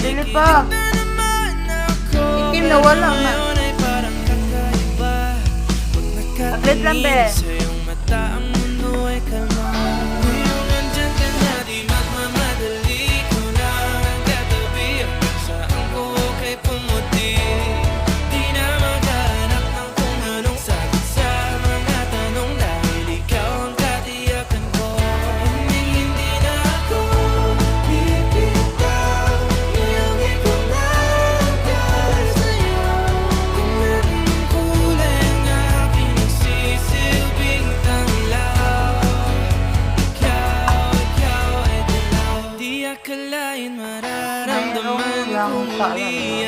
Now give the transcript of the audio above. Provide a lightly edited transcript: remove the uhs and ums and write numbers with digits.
Bili pa. Itim na wala na. Saglit lang, be. Akalain mararamdaman kong muli